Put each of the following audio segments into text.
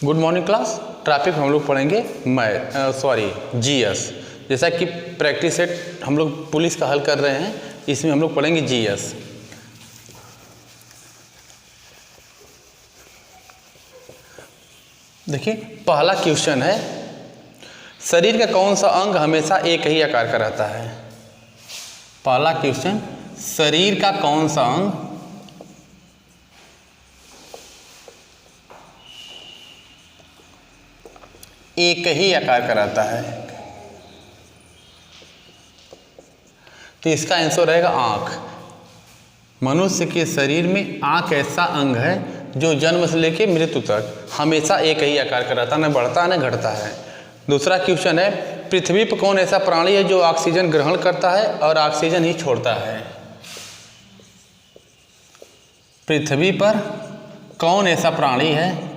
Good morning class. Topic हम लोग पढ़ेंगे जीएस। जैसा कि प्रैक्टिस सेट हम लोग पुलिस का हल कर रहे हैं, इसमें हम लोग पढ़ेंगे जीएस। देखिए पहला क्वेश्चन है, शरीर का कौन सा अंग हमेशा एक ही आकार का रहता है। पहला क्वेश्चन, शरीर का कौन सा अंग एक ही आकार का रहता है। तो इसका आंसर रहेगा आँख। मनुष्य के शरीर में आँख ऐसा अंग है जो जन्म से लेकर मृत्यु तक हमेशा एक ही आकार का रहता है, न बढ़ता न घटता है। दूसरा क्वेश्चन है, पृथ्वी पर कौन ऐसा प्राणी है जो ऑक्सीजन ग्रहण करता है और ऑक्सीजन ही छोड़ता है। पृथ्वी पर कौन ऐसा प्राणी है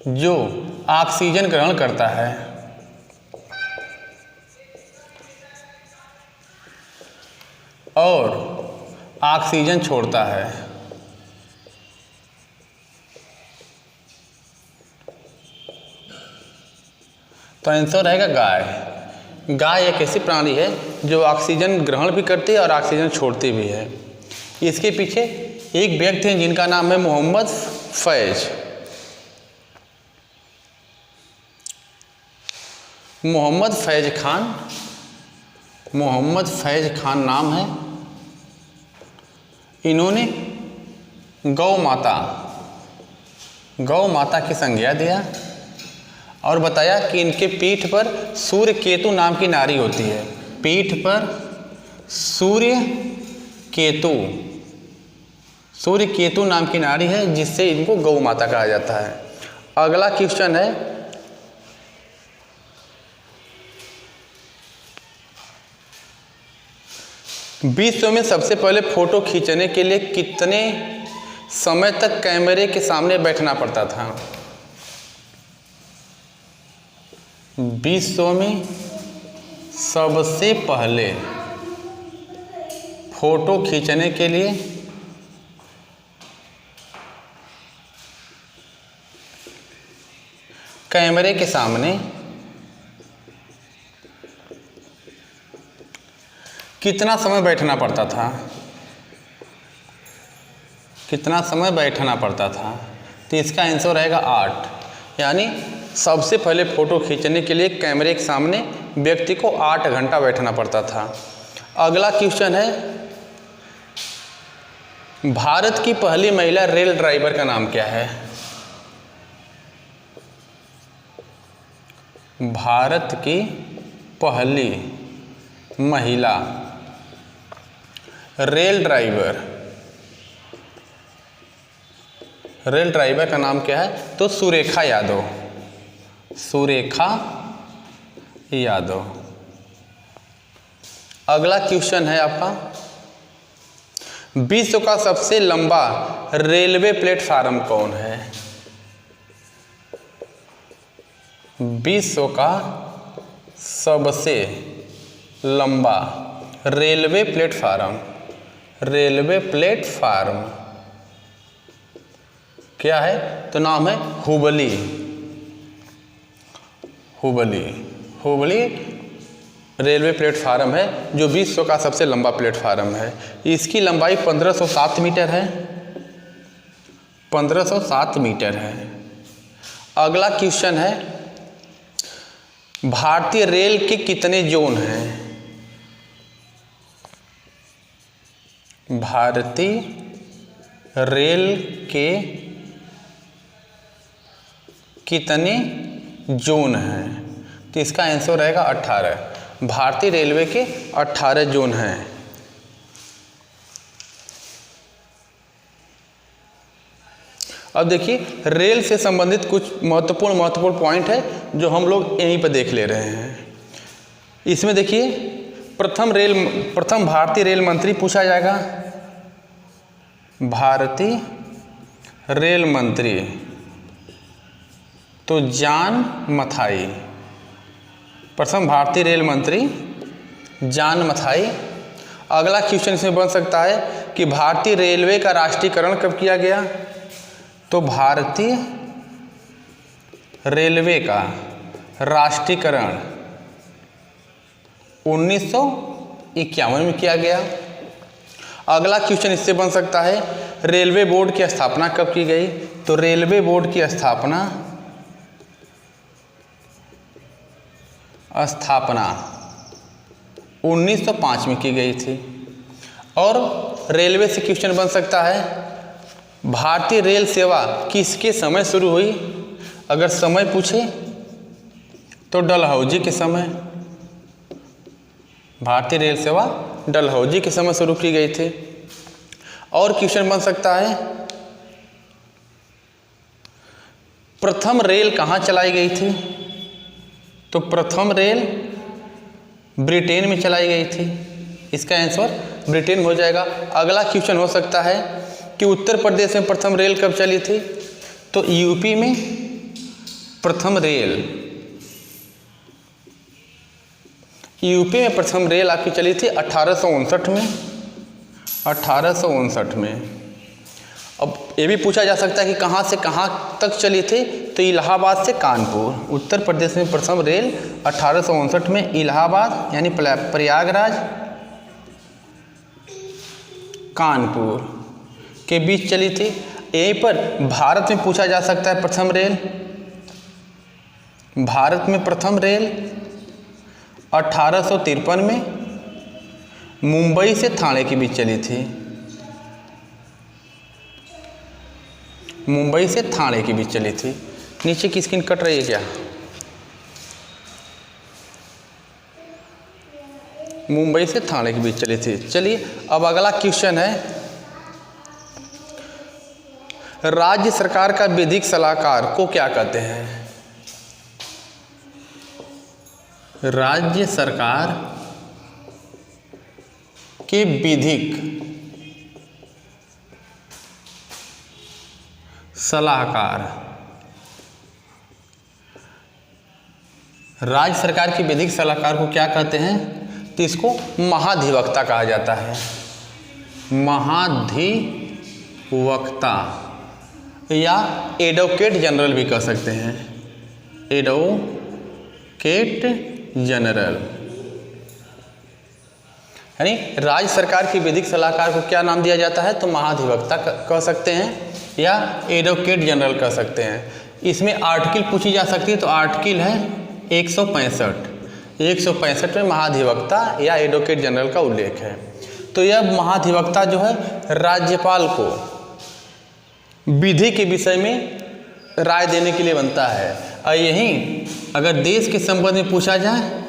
जो ऑक्सीजन ग्रहण करता है और ऑक्सीजन छोड़ता है। तो आंसर रहेगा गाय। गाय एक ऐसी प्राणी है जो ऑक्सीजन ग्रहण भी करती है और ऑक्सीजन छोड़ती भी है। इसके पीछे एक व्यक्ति हैं जिनका नाम है मोहम्मद फैज। मोहम्मद फैज खान नाम है। इन्होंने गौ माता की संज्ञा दिया और बताया कि इनके पीठ पर सूर्य केतु नाम की नारी होती है। पीठ पर सूर्य केतु नाम की नारी है, जिससे इनको गौ माता कहा जाता है। अगला क्वेश्चन है, विश्व में सबसे पहले फोटो खींचने के लिए कितने समय तक कैमरे के सामने बैठना पड़ता था। विश्व में सबसे पहले फोटो खींचने के लिए कैमरे के सामने कितना समय बैठना पड़ता था। तो इसका आंसर रहेगा 8। यानी सबसे पहले फ़ोटो खींचने के लिए कैमरे के सामने व्यक्ति को 8 घंटा बैठना पड़ता था। अगला क्वेश्चन है, भारत की पहली महिला रेल ड्राइवर का नाम क्या है। भारत की पहली महिला रेल ड्राइवर का नाम क्या है। तो सुरेखा यादव। अगला क्वेश्चन है आपका, विश्व का सबसे लंबा रेलवे प्लेटफार्म कौन है। विश्व का सबसे लंबा रेलवे प्लेटफार्म क्या है। तो नाम है हुबली रेलवे प्लेटफार्म है, जो विश्व का सबसे लंबा प्लेटफार्म है। इसकी लंबाई 1507 मीटर है। 1507 मीटर है। अगला क्वेश्चन है, भारतीय रेल के कितने जोन हैं। भारतीय रेल के कितने जोन हैं। तो इसका आंसर रहेगा 18। भारतीय रेलवे के 18 जोन हैं। अब देखिए रेल से संबंधित कुछ महत्वपूर्ण पॉइंट है जो हम लोग यहीं पर देख ले रहे हैं। इसमें देखिए प्रथम भारतीय रेल मंत्री पूछा जाएगा। भारतीय रेल मंत्री तो जॉन मथाई। प्रथम भारतीय रेल मंत्री जॉन मथाई। अगला क्वेश्चन इसमें बन सकता है, कि भारतीय रेलवे का राष्ट्रीयकरण कब किया गया? तो भारतीय रेलवे का राष्ट्रीयकरण 1951 में किया गया। अगला क्वेश्चन इससे बन सकता है, रेलवे बोर्ड की स्थापना कब की गई? तो रेलवे बोर्ड की स्थापना 1905 में की गई थी। और रेलवे से क्वेश्चन बन सकता है, भारतीय रेल सेवा किसके समय शुरू हुई? अगर समय पूछे तो डलहौजी के समय। भारतीय रेल सेवा डलहौजी के समय शुरू की गई थी। और क्वेश्चन बन सकता है, प्रथम रेल कहाँ चलाई गई थी? तो प्रथम रेल ब्रिटेन में चलाई गई थी। इसका आंसर ब्रिटेन में हो जाएगा। अगला क्वेश्चन हो सकता है कि उत्तर प्रदेश में प्रथम रेल कब चली थी? तो यूपी में प्रथम रेल, यूपी में प्रथम रेल आपकी चली थी 1859 में। 1859 में। अब ये भी पूछा जा सकता है कि कहाँ से कहाँ तक चली थी? तो इलाहाबाद से कानपुर। उत्तर प्रदेश में प्रथम रेल 1859 में इलाहाबाद यानी प्रयागराज कानपुर के बीच चली थी। यहीं पर भारत में पूछा जा सकता है प्रथम रेल, भारत में प्रथम रेल 1853 में मुंबई से ठाणे के बीच चली थी। मुंबई से ठाणे के बीच चली थी। नीचे की स्क्रीन कट रही है क्या? मुंबई से ठाणे के बीच चली थी। चलिए अब अगला क्वेश्चन है, राज्य सरकार का विधिक सलाहकार को क्या कहते हैं? राज्य सरकार के विधिक सलाहकार, राज्य सरकार के विधिक सलाहकार को क्या कहते हैं? तो इसको महाधिवक्ता कहा जाता है। महाधिवक्ता या एडवोकेट जनरल भी कह सकते हैं। एडवोकेट जनरल यानी राज्य सरकार की विधिक सलाहकार को क्या नाम दिया जाता है? तो महाधिवक्ता कह सकते हैं या एडवोकेट जनरल कह सकते हैं। इसमें आर्टिकल पूछी जा सकती है, तो आर्टिकल है 165। 165 में महाधिवक्ता या एडवोकेट जनरल का उल्लेख है। तो यह महाधिवक्ता जो है राज्यपाल को विधि के विषय में राय देने के लिए बनता है। और यही अगर देश के संबंध में पूछा जाए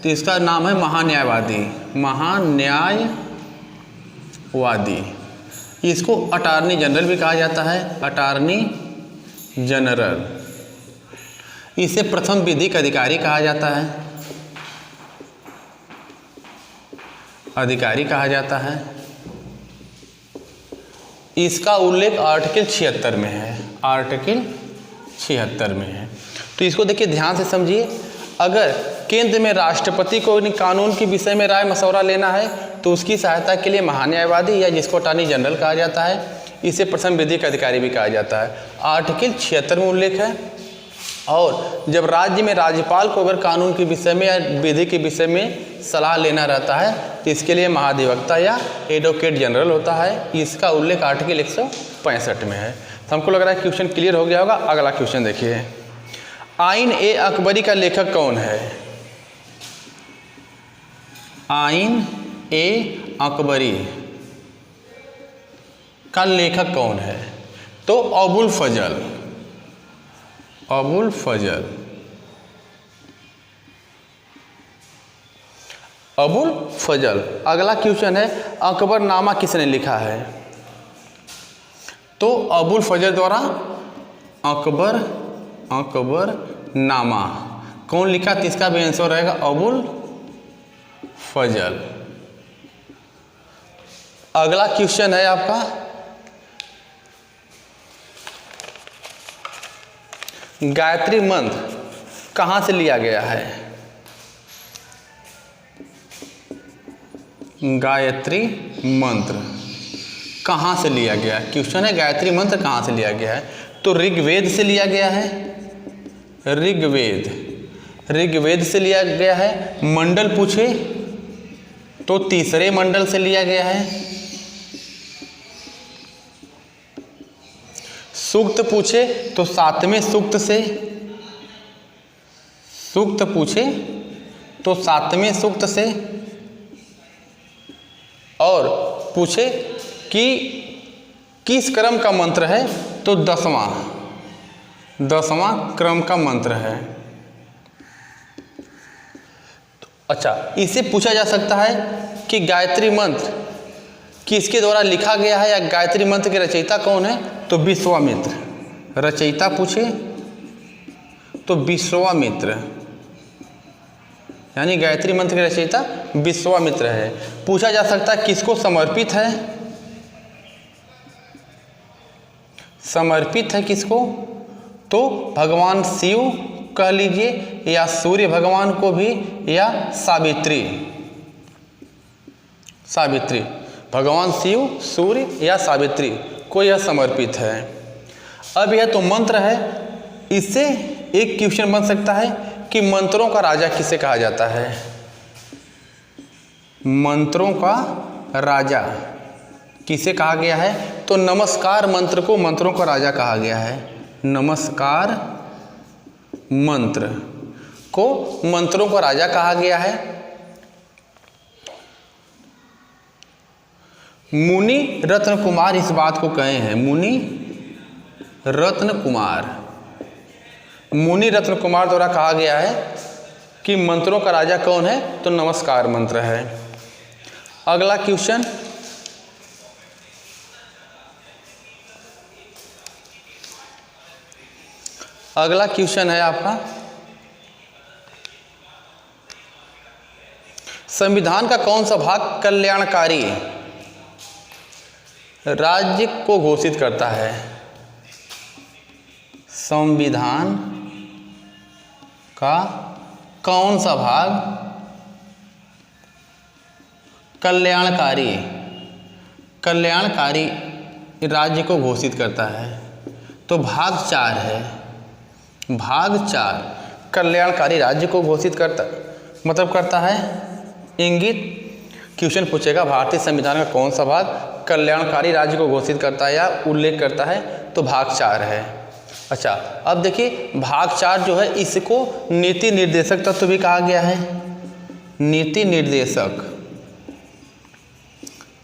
तो इसका नाम है महान्यायवादी। महान्यायवादी। इसको अटॉर्नी जनरल भी कहा जाता है। Attorney general. इसे प्रथम विधिक अधिकारी कहा जाता है। अधिकारी कहा जाता है। इसका उल्लेख आर्टिकल 76 में है। आर्टिकल 76 में है। तो इसको देखिए ध्यान से समझिए। अगर केंद्र में राष्ट्रपति को कानून के विषय में राय मशवरा लेना है तो उसकी सहायता के लिए महान्यायवादी या जिसको अटॉर्नी जनरल कहा जाता है, इसे प्रथम विधिक अधिकारी भी कहा जाता है। आर्टिकल 76 में उल्लेख है। और जब राज्य में राज्यपाल को अगर कानून के विषय में या विधि के विषय में सलाह लेना रहता है तो इसके लिए महाधिवक्ता या एडवोकेट जनरल होता है। इसका उल्लेख आर्टिकल 165 में है। तो हमको लग रहा है क्वेश्चन क्लियर हो गया होगा। अगला क्वेश्चन देखिए, आइन ए अकबरी का लेखक कौन है? आइन ए अकबरी का लेखक कौन है? तो अबुल फजल। अबुल फजल। अबुल फजल। अगला क्वेश्चन है, अकबरनामा किसने लिखा है? तो अबुल फजल द्वारा अकबरनामा कौन लिखा? तो इसका भी आंसर रहेगा अबुल फजल। अगला क्वेश्चन है आपका, गायत्री मंत्र कहाँ से लिया गया है? गायत्री मंत्र कहाँ से लिया गया? क्वेश्चन है गायत्री मंत्र कहाँ से लिया गया है? तो ऋग्वेद से लिया गया है। ऋग्वेद से लिया गया है। मंडल पूछे तो तीसरे मंडल से लिया गया है। सूक्त पूछे तो सातवें सूक्त से। सूक्त पूछे तो सातवें सूक्त से। और पूछे कि किस क्रम का मंत्र है? तो 10वां क्रम का मंत्र है। अच्छा, इसे पूछा जा सकता है कि गायत्री मंत्र किसके द्वारा लिखा गया है या गायत्री मंत्र के रचयिता कौन है? तो विश्वामित्र। रचयिता पूछे तो विश्वामित्र, यानी गायत्री मंत्र के रचयिता विश्वामित्र है। पूछा जा सकता है किसको समर्पित है? समर्पित है किसको? तो भगवान शिव कह लीजिए, या सूर्य भगवान को भी, या सावित्री। भगवान शिव, सूर्य या सावित्री को यह समर्पित है। अब यह तो मंत्र है, इससे एक क्वेश्चन बन सकता है कि मंत्रों का राजा किसे कहा जाता है? मंत्रों का राजा किसे कहा गया है? तो नमस्कार मंत्र को मंत्रों का राजा कहा गया है। नमस्कार मंत्र को मंत्रों का राजा कहा गया है। मुनि रत्न कुमार इस बात को कहे हैं। मुनि रत्न कुमार द्वारा कहा गया है कि मंत्रों का राजा कौन है? तो नमस्कार मंत्र है। अगला क्वेश्चन, है आपका, संविधान का कौन सा भाग कल्याणकारी राज्य को घोषित करता है? संविधान का कौन सा भाग कल्याणकारी राज्य को घोषित करता है? तो भाग 4 है। भाग 4 कल्याणकारी राज्य को घोषित करता है। इंगित क्वेश्चन पूछेगा भारतीय संविधान का कौन सा भाग कल्याणकारी राज्य को घोषित करता है या उल्लेख करता है? तो भाग 4 है। अच्छा, अब देखिए भाग 4 जो है इसको नीति निर्देशक तत्व भी कहा गया है। नीति निर्देशक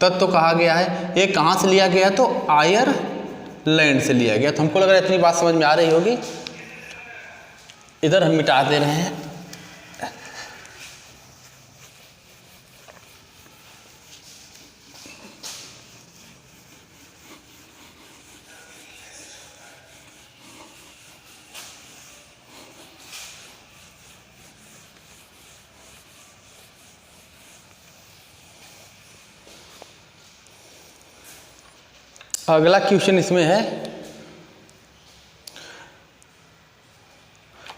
तत्व कहा गया है। ये कहाँ से लिया गया? तो आयरलैंड से लिया गया। तो हमको लग रहा है इतनी बात समझ में आ रही होगी। इधर हम मिटा दे रहे हैं। अगला क्वेश्चन इसमें है,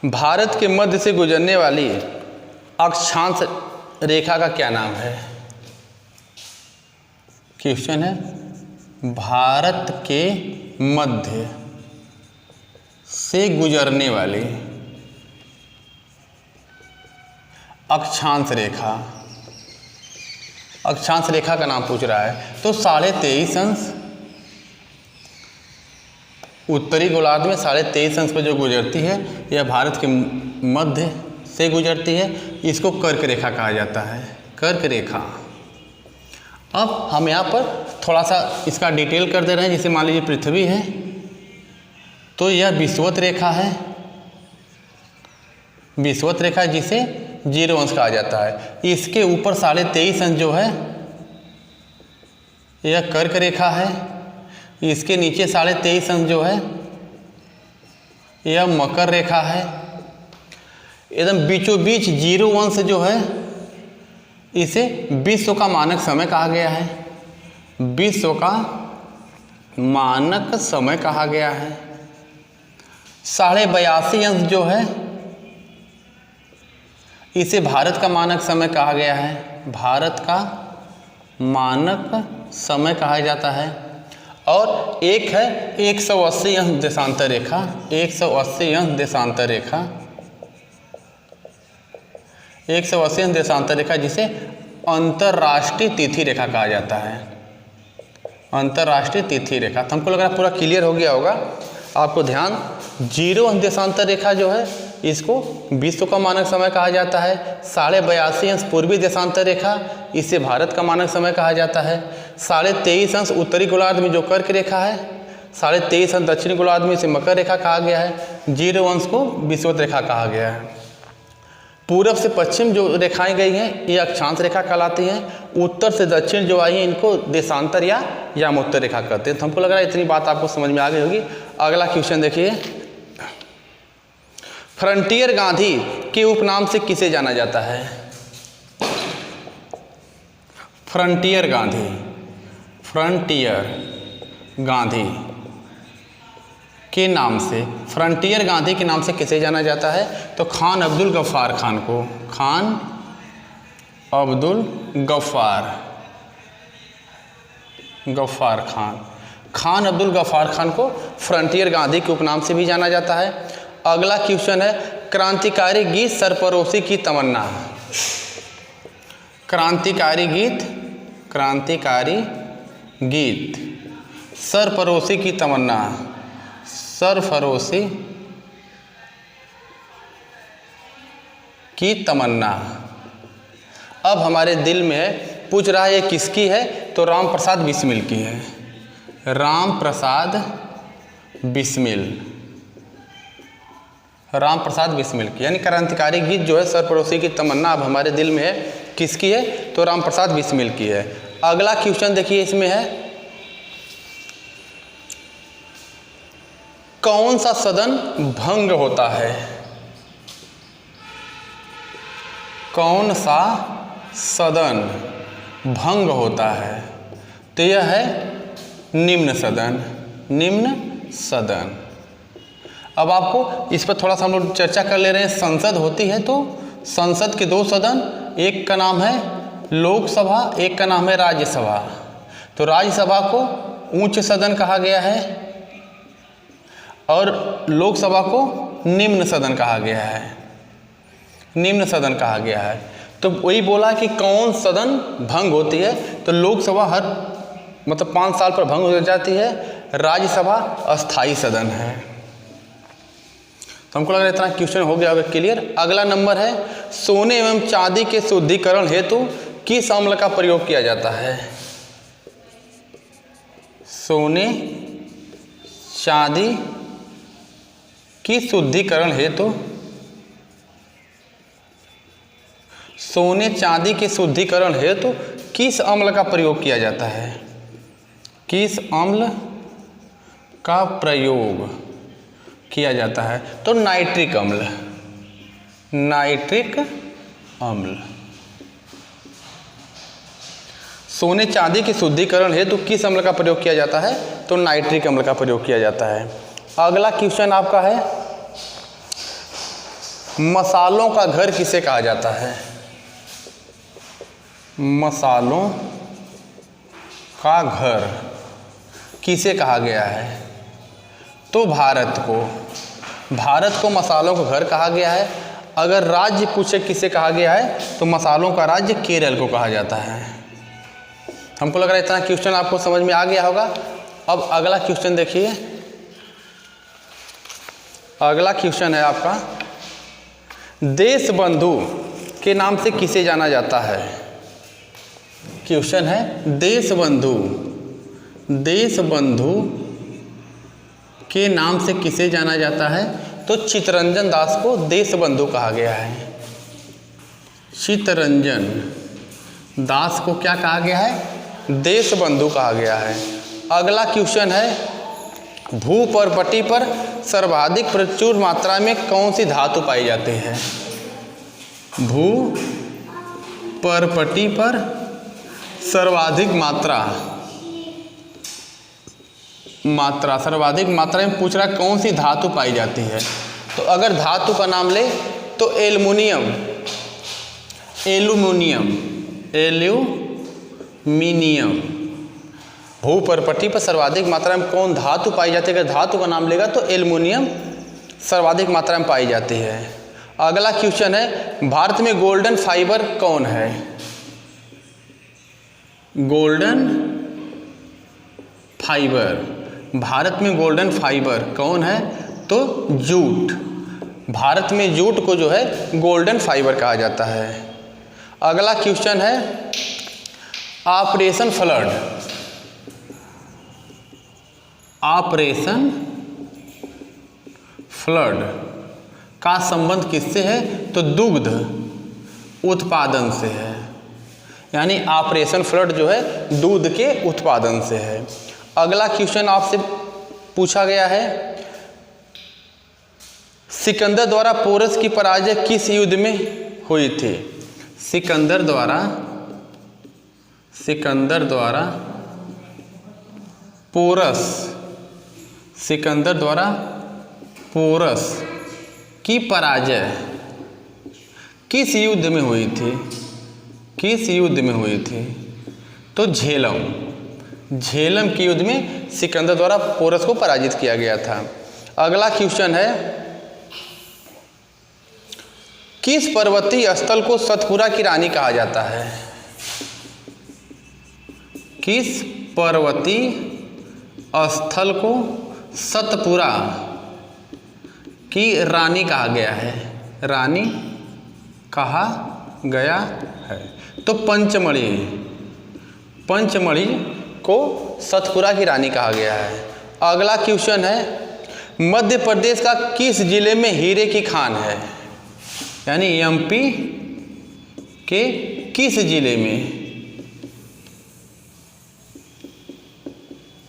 भारत के मध्य से गुजरने वाली अक्षांश रेखा का क्या नाम है? क्वेश्चन है, भारत के मध्य से गुजरने वाली अक्षांश रेखा का नाम पूछ रहा है। तो 23.5 अंश उत्तरी गोलार्ध में 23.5 अंश पर जो गुजरती है यह भारत के मध्य से गुजरती है। इसको कर्क रेखा कहा जाता है। कर्क रेखा। अब हम यहाँ पर थोड़ा सा इसका डिटेल कर दे रहे हैं। जैसे मान लीजिए पृथ्वी है तो यह विषुवत रेखा है। विषुवत रेखा जिसे 0 अंश कहा जाता है। इसके ऊपर 23.5 अंश जो है यह कर्क रेखा है। इसके नीचे 23.5 अंश जो है यह मकर रेखा है। एकदम बीचों बीच 0 अंश जो है इसे विश्व का मानक समय कहा गया है। विश्व का मानक समय कहा गया है। 82.5 अंश जो है इसे भारत का मानक समय कहा गया है। भारत का मानक समय कहा जाता है। और एक है 180 अंश देशांतर रेखा, 180 अंश देशांतर रेखा, 180 अंश देशांतर रेखा जिसे अंतर्राष्ट्रीय तिथि रेखा कहा जाता है, अंतर्राष्ट्रीय तिथि रेखा। तो हमको लग रहा है पूरा क्लियर हो गया होगा। आपको ध्यान, 0 अंश देशांतर रेखा जो है इसको विश्व का मानक समय कहा जाता है। 82.5 अंश पूर्वी देशांतर रेखा, इसे भारत का मानक समय कहा जाता है। 23.5 अंश उत्तरी गोलार्ध में जो कर्क रेखा है, 23.5 अंश दक्षिणी गोलार्ध में इसे मकर रेखा कहा गया है। 0 अंश को विषुवत रेखा कहा गया है। पूरब से पश्चिम जो रेखाएं गई हैं ये अक्षांश रेखा कहलाती हैं। उत्तर से दक्षिण जो आई हैं इनको देशांतर या यामोत्तर रेखा कहते हैं। तो हमको लग रहा है इतनी बात आपको समझ में आ गई होगी। अगला क्वेश्चन देखिए, फ्रंटियर गांधी के उपनाम से किसे जाना जाता है? फ्रंटियर गांधी, फ्रंटियर गांधी के नाम से, फ्रंटियर गांधी के नाम से किसे जाना जाता है? तो खान अब्दुल गफ्फार खान को, खान अब्दुल गफ्फार खान, खान अब्दुल गफ्फार खान को फ्रंटियर गांधी के उपनाम से भी जाना जाता है। अगला क्वेश्चन है, क्रांतिकारी गीत सरफरोशी की तमन्ना। क्रांतिकारी गीत, क्रांतिकारी गीत सरफरोशी की तमन्ना, सरफरोशी की तमन्ना। अब हमारे दिल में है, पूछ रहा है ये किसकी है? तो राम प्रसाद बिस्मिल की है, राम प्रसाद बिस्मिल, राम प्रसाद बिस्मिल की। यानी क्रांतिकारी गीत जो है सरफरोशी की तमन्ना अब हमारे दिल में है, किसकी है? तो राम प्रसाद बिस्मिल की है। अगला क्वेश्चन देखिए, इसमें है कौन सा सदन भंग होता है? कौन सा सदन भंग होता है? तो यह है निम्न सदन, निम्न सदन। अब आपको इस पर थोड़ा सा हम लोग चर्चा कर ले रहे हैं। संसद होती है तो संसद के 2 सदन, एक का नाम है लोकसभा, एक का नाम है राज्यसभा। तो राज्यसभा को उच्च सदन कहा गया है और लोकसभा को निम्न सदन कहा गया है, निम्न सदन कहा गया है। तो वही बोला कि कौन सदन भंग होती है? तो लोकसभा हर 5 साल पर भंग हो जाती है, राज्यसभा अस्थाई सदन है। तो हमको लग रहा है इतना क्वेश्चन हो गया होगा क्लियर। अगला नंबर है, सोने एवं चांदी के शुद्धिकरण हेतु किस अम्ल का प्रयोग किया जाता है? सोने चांदी की शुद्धिकरण हेतु, सोने चांदी के शुद्धिकरण हेतु किस अम्ल का प्रयोग किया जाता है? किस अम्ल का प्रयोग किया जाता है? तो नाइट्रिक अम्ल, नाइट्रिक अम्ल। सोने चांदी के शुद्धिकरण हेतु किस अम्ल का प्रयोग किया जाता है? तो नाइट्रिक अम्ल का प्रयोग किया जाता है। अगला क्वेश्चन आपका है, मसालों का घर किसे कहा जाता है? मसालों का घर किसे कहा गया है? तो भारत को, भारत को मसालों का घर कहा गया है। अगर राज्य पूछे किसे कहा गया है तो मसालों का राज्य केरल को कहा जाता है। हमको लग रहा है इतना क्वेश्चन आपको समझ में आ गया होगा। अब अगला क्वेश्चन देखिए, अगला क्वेश्चन है आपका, देश बंधु के नाम से किसे जाना जाता है? क्वेश्चन है देश बंधु, देश बंधु के नाम से किसे जाना जाता है? तो चित्तरंजन दास को देश बंधु कहा गया है। चित्तरंजन दास को क्या कहा गया है? देश बंधु कहा गया है। अगला क्वेश्चन है, भूपर्पटी पर सर्वाधिक प्रचुर मात्रा में कौन सी धातु पाई जाती है? भूपर्पटी पर सर्वाधिक सर्वाधिक मात्रा में पूछ रहा है कौन सी धातु पाई जाती है। तो अगर धातु का नाम ले तो एल्युमिनियम, एल्यूमिनियम, एल्यूमिनियम। भूपर्पटी पर सर्वाधिक मात्रा में कौन धातु पाई जाती है? अगर धातु का नाम लेगा तो एल्युमिनियम सर्वाधिक मात्रा में पाई जाती है। अगला क्वेश्चन है, भारत में गोल्डन फाइबर कौन है? गोल्डन फाइबर, भारत में गोल्डन फाइबर कौन है? तो जूट। भारत में जूट को जो है गोल्डन फाइबर कहा जाता है। अगला क्वेश्चन है, ऑपरेशन फ्लड, ऑपरेशन फ्लड का संबंध किससे है? तो दुग्ध उत्पादन से है। यानी ऑपरेशन फ्लड जो है दूध के उत्पादन से है। अगला क्वेश्चन आपसे पूछा गया है, सिकंदर द्वारा पोरस की पराजय किस युद्ध में हुई थी? सिकंदर द्वारा पोरस, सिकंदर द्वारा पोरस की पराजय किस युद्ध में हुई थी? किस युद्ध में हुई थी? तो झेलम, झेलम के युद्ध में सिकंदर द्वारा पोरस को पराजित किया गया था। अगला क्वेश्चन है, किस पर्वतीय स्थल को सतपुरा की रानी कहा जाता है? किस पर्वतीय स्थल को सतपुरा की रानी कहा गया है? रानी कहा गया है तो पंचमढ़ी, पंचमढ़ी को सतपुरा की रानी कहा गया है। अगला क्वेश्चन है, मध्य प्रदेश का किस जिले में हीरे की खान है? यानी एमपी के किस जिले में,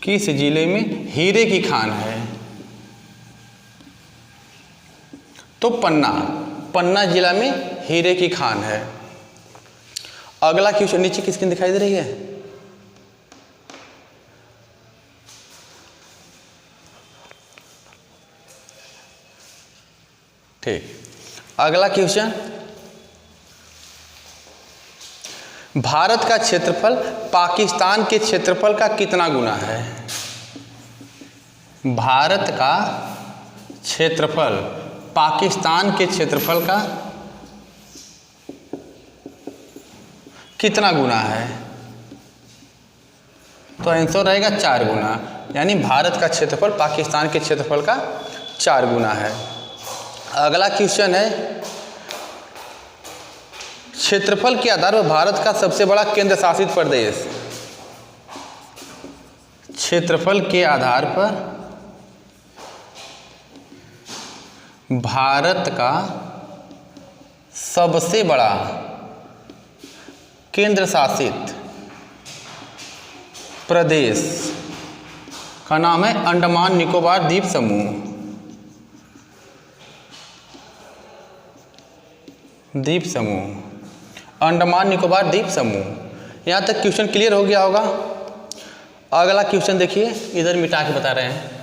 किस जिले में हीरे की खान है? तो पन्ना, पन्ना जिला में हीरे की खान है। अगला क्वेश्चन, नीचे किसकी दिखाई दे रही है? ठीक। अगला क्वेश्चन, भारत का क्षेत्रफल पाकिस्तान के क्षेत्रफल का कितना गुना है? भारत का क्षेत्रफल पाकिस्तान के क्षेत्रफल का कितना गुना है? तो आंसर रहेगा 4 गुना। यानी भारत का क्षेत्रफल पाकिस्तान के क्षेत्रफल का 4 गुना है। अगला क्वेश्चन है, क्षेत्रफल के आधार पर भारत का सबसे बड़ा केंद्र शासित प्रदेश? क्षेत्रफल के आधार पर भारत का सबसे बड़ा केंद्र शासित प्रदेश का नाम है अंडमान निकोबार द्वीप समूह। द्वीप समूह, अंडमान निकोबार द्वीप समूह। यहाँ तक क्वेश्चन क्लियर हो गया होगा। अगला क्वेश्चन देखिए, इधर मिटा के बता रहे हैं।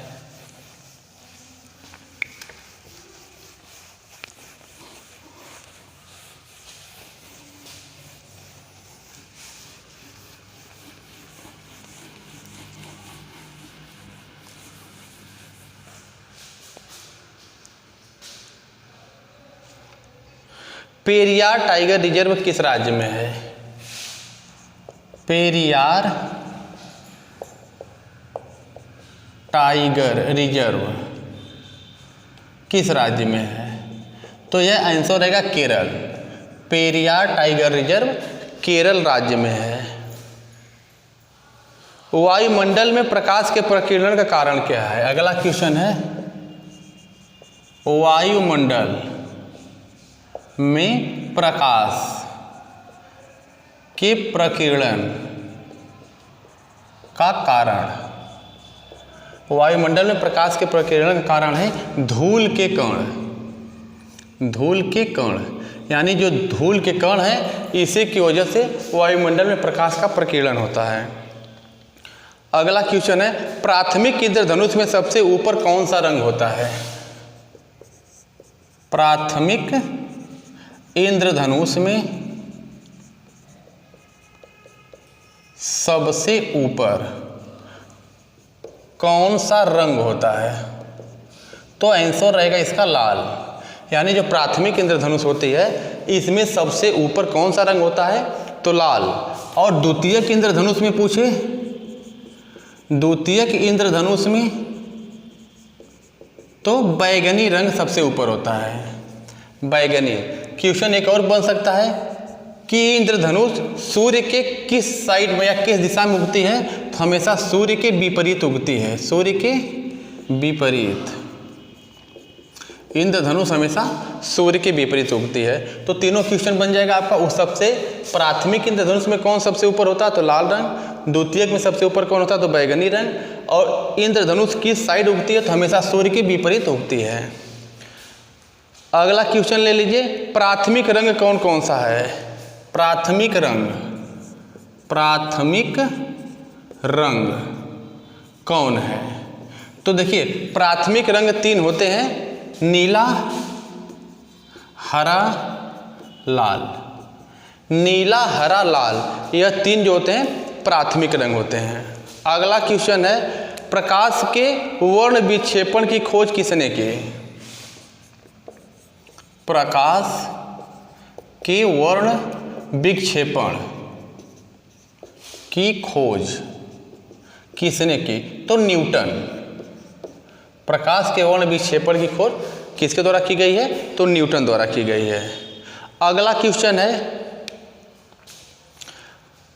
पेरियार टाइगर रिजर्व किस राज्य में है? पेरियार टाइगर रिजर्व किस राज्य में है? तो यह आंसर रहेगा केरल। पेरियार टाइगर रिजर्व केरल राज्य में है। वायुमंडल में प्रकाश के प्रकीर्णन का कारण क्या है? अगला क्वेश्चन है, वायुमंडल में प्रकाश के प्रकीर्णन का कारण, वायुमंडल में प्रकाश के प्रकीर्णन का कारण है धूल के कण। धूल के कण यानी जो धूल के कण है, इसी की वजह से वायुमंडल में प्रकाश का प्रकीर्णन होता है। अगला क्वेश्चन है, प्राथमिक इंद्रधनुष में सबसे ऊपर कौन सा रंग होता है? प्राथमिक इंद्रधनुष में सबसे ऊपर कौन सा रंग होता है? तो आंसर रहेगा इसका लाल। यानी जो प्राथमिक इंद्रधनुष होती है इसमें सबसे ऊपर कौन सा रंग होता है? तो लाल। और द्वितीयक इंद्रधनुष में पूछे, द्वितीयक इंद्रधनुष में तो बैगनी रंग सबसे ऊपर होता है, बैगनी। क्वेश्चन एक और बन सकता है कि इंद्रधनुष सूर्य के किस साइड में या किस दिशा में उगती है? तो हमेशा सूर्य के विपरीत उगती है, सूर्य के विपरीत। इंद्रधनुष हमेशा सूर्य के विपरीत उगती है। तो तीनों क्वेश्चन बन जाएगा आपका। उस सबसे प्राथमिक इंद्रधनुष में कौन सबसे ऊपर होता है? तो लाल रंग। द्वितीयक में सबसे ऊपर कौन होता है? तो बैगनी रंग। और इंद्रधनुष किस साइड उगती है? तो हमेशा सूर्य के विपरीत उगती है। अगला क्वेश्चन ले लीजिए, प्राथमिक रंग कौन कौन सा है? प्राथमिक रंग, प्राथमिक रंग कौन है? तो देखिए प्राथमिक रंग तीन होते हैं, नीला, हरा, लाल। नीला, हरा, लाल, यह तीन जो होते हैं प्राथमिक रंग होते हैं। अगला क्वेश्चन है, प्रकाश के वर्ण विक्षेपण की खोज किसने की? प्रकाश के वर्ण विक्षेपण की खोज किसने की? तो न्यूटन। प्रकाश के वर्ण विक्षेपण की खोज किसके द्वारा की गई है? तो न्यूटन द्वारा की गई है। अगला क्वेश्चन है,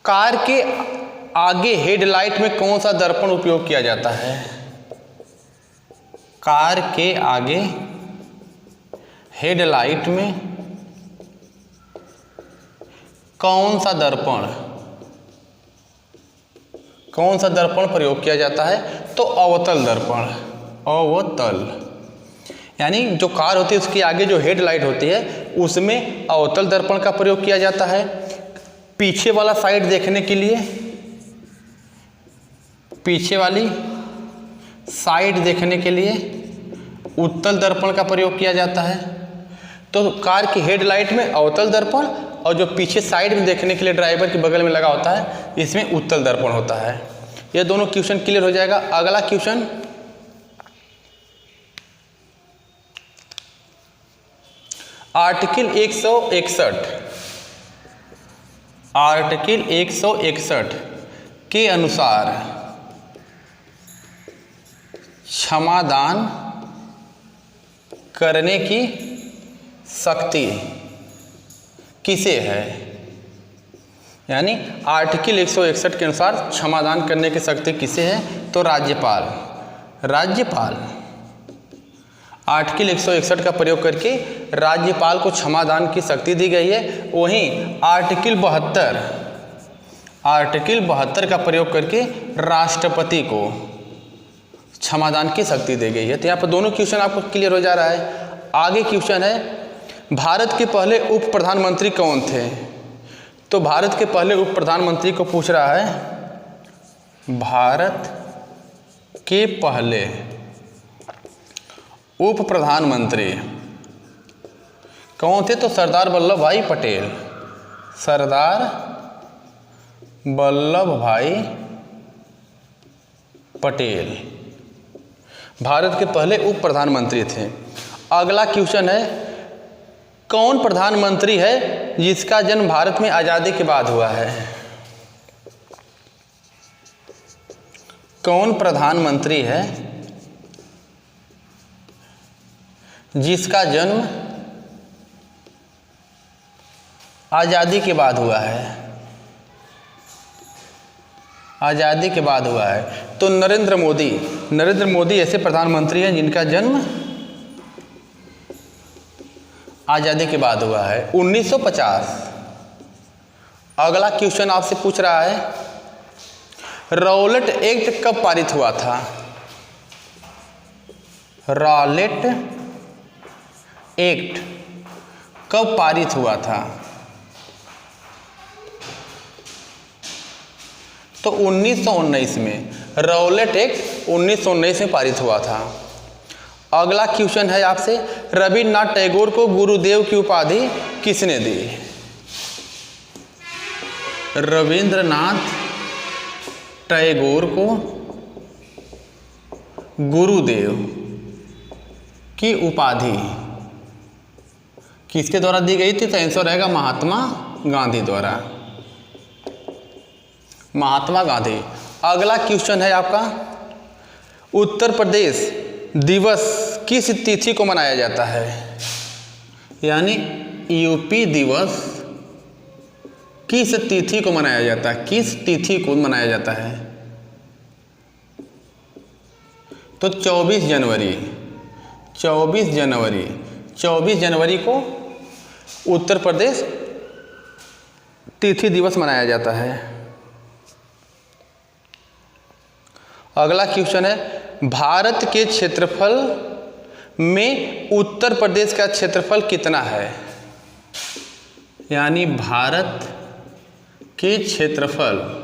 कार के आगे हेडलाइट में कौन सा दर्पण उपयोग किया जाता है? कार के आगे हेडलाइट में कौन सा दर्पण, कौन सा दर्पण प्रयोग किया जाता है? तो अवतल दर्पण, अवतल। यानी जो कार होती है उसके आगे जो हेडलाइट होती है उसमें अवतल दर्पण का प्रयोग किया जाता है। पीछे वाला साइड देखने के लिए, पीछे वाली साइड देखने के लिए उत्तल दर्पण का प्रयोग किया जाता है। तो कार की हेडलाइट में अवतल दर्पण और जो पीछे साइड में देखने के लिए ड्राइवर के बगल में लगा होता है इसमें उत्तल दर्पण होता है। ये दोनों क्वेश्चन क्लियर हो जाएगा। अगला क्वेश्चन, आर्टिकल 161, आर्टिकल 161 के अनुसार क्षमादान करने की शक्ति किसे है? यानी आर्टिकल 161 के अनुसार क्षमादान करने की शक्ति किसे है? तो राज्यपाल, राज्यपाल। आर्टिकल 161 का प्रयोग करके राज्यपाल को क्षमादान की शक्ति दी गई है। वहीं आर्टिकल 72, आर्टिकल 72 का प्रयोग करके राष्ट्रपति को क्षमादान की शक्ति दी गई है। तो यहाँ पर दोनों क्वेश्चन आपको क्लियर हो जा रहा है। आगे क्वेश्चन है, भारत के पहले उप प्रधानमंत्री कौन थे? तो भारत के पहले उप प्रधानमंत्री को पूछ रहा है। भारत के पहले उप प्रधानमंत्री कौन थे? तो सरदार वल्लभ भाई पटेल, सरदार वल्लभ भाई पटेल भारत के पहले उप प्रधानमंत्री थे। अगला क्वेश्चन है, कौन प्रधानमंत्री है जिसका जन्म भारत में आज़ादी के बाद हुआ है? कौन प्रधानमंत्री है जिसका जन्म आज़ादी के बाद हुआ है? आज़ादी के बाद हुआ है तो नरेंद्र मोदी। नरेंद्र मोदी ऐसे प्रधानमंत्री हैं जिनका जन्म आज़ादी के बाद हुआ है, 1950। अगला क्वेश्चन आपसे पूछ रहा है, रॉलेट एक्ट कब पारित हुआ था? रॉलेट एक्ट कब पारित हुआ था? तो 1919 में। रॉलेट एक्ट 1919 में पारित हुआ था। अगला क्वेश्चन है आपसे, रविन्द्रनाथ टैगोर को गुरुदेव की उपाधि किसने दी? रविन्द्रनाथ टैगोर को गुरुदेव की उपाधि किसके द्वारा दी गई थी? तो आंसर रहेगा महात्मा गांधी द्वारा। महात्मा गांधी। अगला क्वेश्चन है आपका, उत्तर प्रदेश दिवस किस तिथि को मनाया जाता है? यानी यूपी दिवस किस तिथि को मनाया जाता है? किस तिथि को मनाया जाता है? तो 24 जनवरी। 24 जनवरी 24 जनवरी को उत्तर प्रदेश तिथि दिवस मनाया जाता है। अगला क्वेश्चन है, भारत के क्षेत्रफल में उत्तर प्रदेश का क्षेत्रफल कितना है? यानी भारत के क्षेत्रफल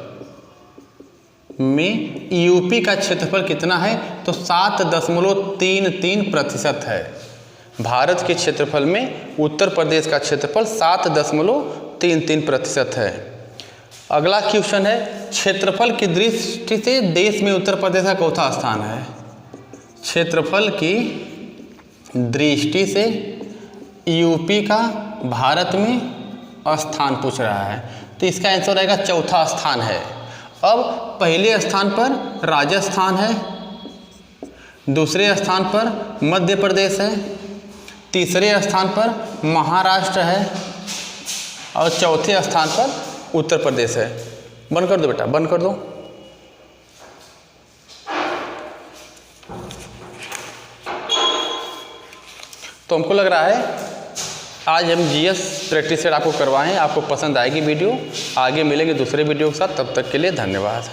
में यूपी का क्षेत्रफल कितना है? तो 7.33% है। भारत के क्षेत्रफल में उत्तर प्रदेश का क्षेत्रफल 7.33% है। अगला क्वेश्चन है, क्षेत्रफल की दृष्टि से देश में उत्तर प्रदेश का चौथा स्थान है। क्षेत्रफल की दृष्टि से यूपी का भारत में स्थान पूछ रहा है, तो इसका आंसर रहेगा चौथा स्थान है। अब पहले स्थान पर राजस्थान है, दूसरे स्थान पर मध्य प्रदेश है, तीसरे स्थान पर महाराष्ट्र है और चौथे स्थान पर उत्तर प्रदेश है। बंद कर दो बेटा, बंद कर दो। तो हमको लग रहा है आज हम जीएस प्रैक्टिस सेट आपको करवाएं, आपको पसंद आएगी वीडियो। आगे मिलेंगे दूसरे वीडियो के साथ, तब तक के लिए धन्यवाद।